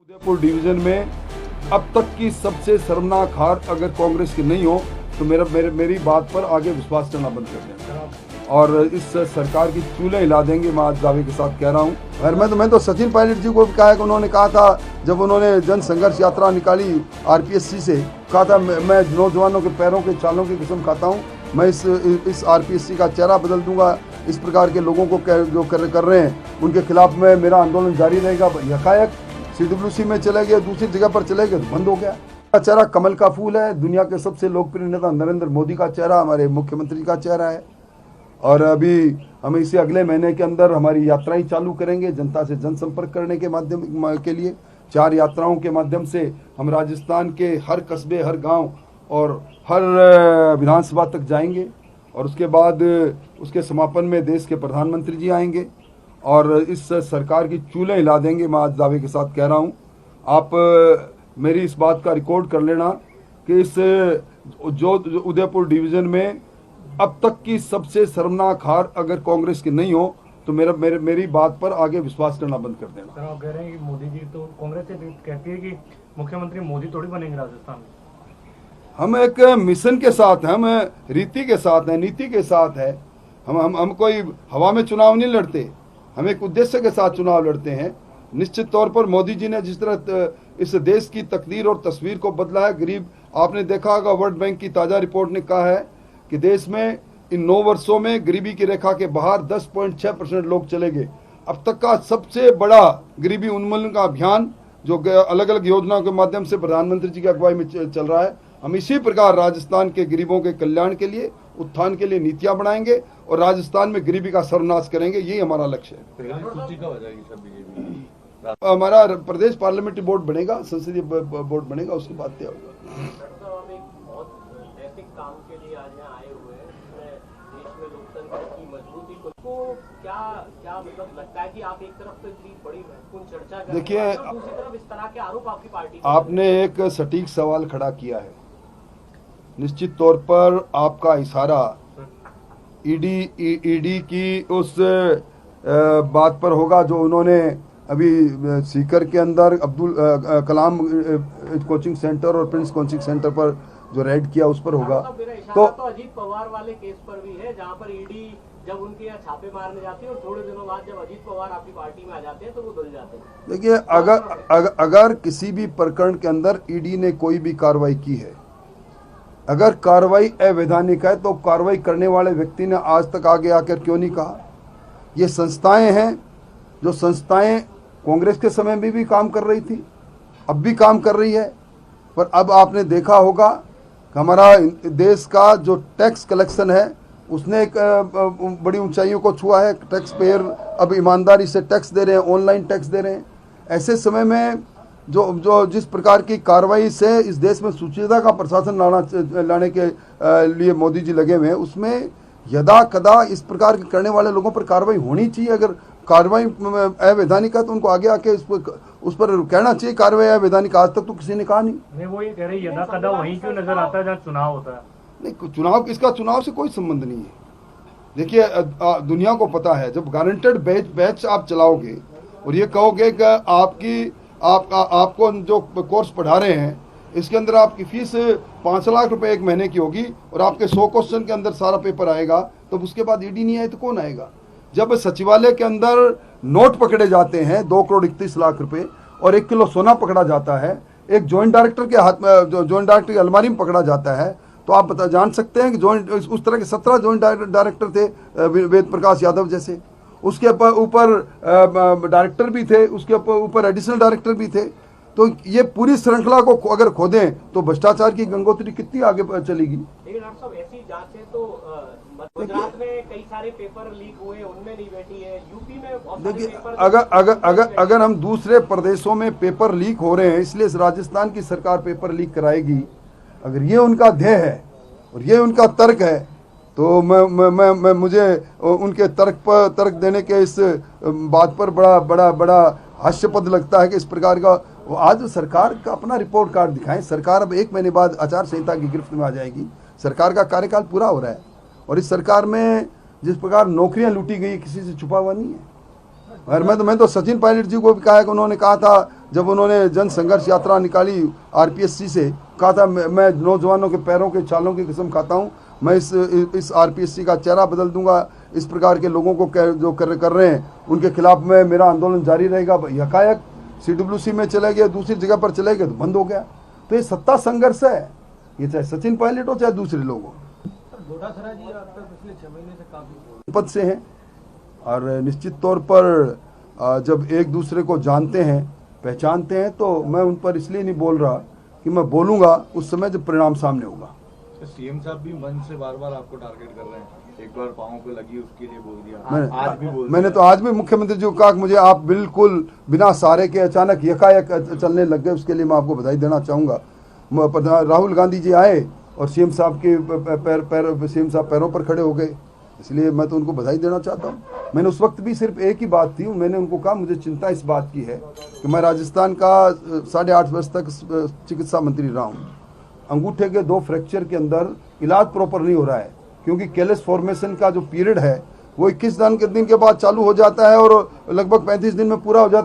Udaipur division में अब तक की सबसे शर्मनाक हार अगर कांग्रेस की नहीं हो तो मेरी बात पर आगे विश्वास करना बंद कर दें और इस सरकार की चूल्हे हिला देंगे। मैं आज दावे के साथ कह रहा हूँ। और मैं तो सचिन पायलट जी को भी कहा है कि उन्होंने कहा था जब उन्होंने जन संघर्ष यात्रा निकाली आरपीएससी से, कहा था मैं नौजवानों के पैरों के छालों की कसम खाता हूँ, मैं इस आरपीएससी का चेहरा बदल दूंगा। इस प्रकार के लोगों को जो कर रहे हैं उनके खिलाफ में मेरा आंदोलन जारी रहेगा। यकायक सीडब्ल्यूसी में चले गए, दूसरी जगह पर चले गए तो बंद हो गया। चेहरा कमल का फूल है, दुनिया के सबसे लोकप्रिय नेता नरेंद्र मोदी का चेहरा, हमारे मुख्यमंत्री का चेहरा है। और अभी हम इसे अगले महीने के अंदर हमारी यात्राएं चालू करेंगे जनता से जनसंपर्क करने के माध्यम के लिए। 4 यात्राओं के माध्यम से हम राजस्थान के हर कस्बे, हर गांव और हर विधानसभा तक जाएंगे और उसके बाद उसके समापन में देश के प्रधानमंत्री जी आएंगे और इस सरकार की चूल्हे हिला देंगे। मैं आज दावे के साथ कह रहा हूं। आप मेरी इस बात का रिकॉर्ड कर लेना कि इस जो उदयपुर डिवीजन में अब तक की सबसे शर्मनाक हार अगर कांग्रेस की नहीं हो तो मेरी बात पर आगे विश्वास करना बंद कर देना। सर, आप कह रहे हैं कि मोदी जी तो कांग्रेस से कहती है कि मुख्यमंत्री मोदी थोड़ी बनेंगे राजस्थान में। हम एक मिशन के साथ हैं, हम रीति के साथ हैं, नीति के साथ है। हम कोई हवा में चुनाव नहीं लड़ते, हम एक उद्देश्य के साथ चुनाव लड़ते हैं। निश्चित तौर पर मोदी जी ने जिस तरह इस देश की तकदीर और तस्वीर को बदला है, गरीब, आपने देखा होगा वर्ल्ड बैंक की ताज़ा रिपोर्ट ने कहा है कि देश में इन 9 वर्षों में गरीबी की रेखा के बाहर 10.6% लोग चले गए। अब तक का सबसे बड़ा गरीबी उन्मूलन का अभियान जो अलग अलग योजनाओं के माध्यम से प्रधानमंत्री जी की अगुवाई में चल रहा है। हम इसी प्रकार राजस्थान के गरीबों के कल्याण के लिए, उत्थान के लिए नीतियां बनाएंगे और राजस्थान में गरीबी का सर्वनाश करेंगे। यही हमारा लक्ष्य है। हमारा प्रदेश पार्लियामेंट्री बोर्ड बनेगा, संसदीय बोर्ड बनेगा, उसके बाद तय होगा। काम के लिए आज यहाँ आए हुए हैं, देश में लोकतंत्र की मजबूती को क्या मतलब लगता है कि आप एक तरफ तो इतनी बड़ी महत्वपूर्ण चर्चा कर रहे हैं, देखिए, दूसरी तरफ इस तरह के आरोप आपकी पार्टी आपने एक सटीक सवाल खड़ा किया है। निश्चित तौर पर आपका इशारा ईडी की उस बात पर होगा जो उन्होंने अभी सीकर के अंदर अब्दुल कलाम कोचिंग सेंटर और प्रिंस कोचिंग सेंटर पर जो रेड किया उस पर होगा। तो अजीत पवार वाले केस पर भी है जहां पर ईडी जब उनके यहाँ छापे मारने जाती है और थोड़े दिनों बाद जब अजीत पवार आपकी पार्टी में आ जाते हैं तो वो धुल जाते हैं। देखिए, अगर किसी भी प्रकरण के अंदर ईडी ने कोई भी कार्रवाई की है, अगर कार्रवाई अवैधानिक है तो कार्रवाई करने वाले व्यक्ति ने आज तक आगे आकर क्यों नहीं कहा। ये संस्थाएं हैं जो संस्थाएं कांग्रेस के समय में भी काम कर रही थी, अब भी काम कर रही है। पर अब आपने देखा होगा हमारा देश का जो टैक्स कलेक्शन है उसने एक बड़ी ऊंचाइयों को छुआ है। टैक्स पेयर अब ईमानदारी से टैक्स दे रहे हैं, ऑनलाइन टैक्स दे रहे हैं। ऐसे समय में जो जिस प्रकार की कार्रवाई से इस देश में सुचिता का प्रशासन लाने के लिए मोदी जी लगे हुए हैं, उसमें यदा कदा इस प्रकार के करने वाले लोगों पर कार्रवाई होनी चाहिए। अगर कार्रवाई अवैधानिक है तो उनको आगे आके उस पर कहना चाहिए कार्रवाई अवैधानिक। आज तक तो किसी ने कहा नहीं। वो ये कह रहे यदा कदा वहीं क्यों नजर आता है जहाँ चुनाव होता है। नहीं, चुनाव इसका चुनाव से कोई संबंध नहीं है। देखिए, दुनिया को पता है जब गारंटेड बैच आप चलाओगे और ये कहोगे कि आपको जो कोर्स पढ़ा रहे हैं इसके अंदर आपकी फीस 5 लाख रुपए एक महीने की होगी और आपके 100 क्वेश्चन के अंदर सारा पेपर आएगा, तो उसके बाद ईडी नहीं आए तो कौन आएगा। जब सचिवालय के अंदर नोट पकड़े जाते हैं 2 करोड़ 31 लाख रुपए और 1 किलो सोना पकड़ा जाता है, एक जॉइंट डायरेक्टर के हाथ में, जॉइंट डायरेक्टर की अलमारी में पकड़ा जाता है, तो आप जान सकते हैं कि जॉइंट उस तरह के 17 जॉइंट डायरेक्टर थे वेद प्रकाश यादव जैसे। उसके ऊपर डायरेक्टर भी थे, उसके ऊपर एडिशनल डायरेक्टर भी थे। तो ये पूरी श्रृंखला को अगर खोदें तो भ्रष्टाचार की गंगोत्री कितनी आगे चलेगी। लेकिन डॉक्टर साहब ऐसी जांच है तो गुजरात में कई सारे पेपर लीक हुए, उनमें नहीं बैठी है, यूपी में बहुत सारे पेपर। अगर हम दूसरे प्रदेशों में पेपर लीक हो रहे हैं इसलिए राजस्थान की सरकार पेपर लीक कराएगी, अगर ये उनका ध्येय है और ये उनका तर्क है तो मुझे उनके तर्क देने के इस बात पर बड़ा हास्यपद लगता है कि इस प्रकार का। आज सरकार का अपना रिपोर्ट कार्ड दिखाएं। सरकार अब 1 महीने बाद आचार संहिता की गिरफ्त में आ जाएगी। सरकार का कार्यकाल पूरा हो रहा है और इस सरकार में जिस प्रकार नौकरियां लूटी गई किसी से छुपा हुआ नहीं है। और मैं तो सचिन पायलट जी को भी कहा है कि उन्होंने कहा था जब उन्होंने जन संघर्ष यात्रा निकाली आरपीएससी से, कहा था मैं नौजवानों के पैरों के छालों की कसम खाता हूं, मैं इस आरपीएससी का चेहरा बदल दूंगा, इस प्रकार के लोगों को जो कर रहे हैं उनके खिलाफ में मेरा आंदोलन जारी रहेगा। यकायक सीडब्ल्यूसी में चले गए, दूसरी जगह पर चले गए तो बंद हो गया। तो ये सत्ता संघर्ष है, ये चाहे सचिन पायलट हो चाहे दूसरे लोग हो। डोटासरा जी अब तक पिछले 6 महीने से काफी पद से हैं और निश्चित तौर पर जब एक दूसरे को जानते हैं पहचानते हैं तो मैं उन पर इसलिए नहीं बोल रहा कि मैं बोलूंगा उस समय जब परिणाम सामने होगा। सीएम साहब भी मन से बार बार आपको टारगेट कर रहे हैं, एक बार पाँव पे लगी उसके लिए बोल दिया, आज भी बोल मैंने तो आज भी मुख्यमंत्री जी को कहा कि मुझे आप बिल्कुल बिना सहारे के अचानक यकायक चलने लग गए, उसके लिए मैं आपको बधाई देना चाहूँगा। राहुल गांधी जी आए और सीएम साहब के सीएम साहब पैरों पर खड़े हो गए, इसलिए मैं तो उनको बधाई देना चाहता हूँ। मैंने उस वक्त भी सिर्फ एक ही बात थी, मैंने उनको कहा मुझे चिंता इस बात की है कि मैं राजस्थान का 8.5 वर्ष तक चिकित्सा मंत्री रहा हूँ, अंगूठे के 2 फ्रैक्चर के अंदर इलाज प्रॉपर नहीं हो रहा है, क्योंकि कैलस फॉर्मेशन का जो पीरियड है वो 21 दिन के बाद चालू हो जाता है और लगभग 35 दिन में पूरा हो जाता है।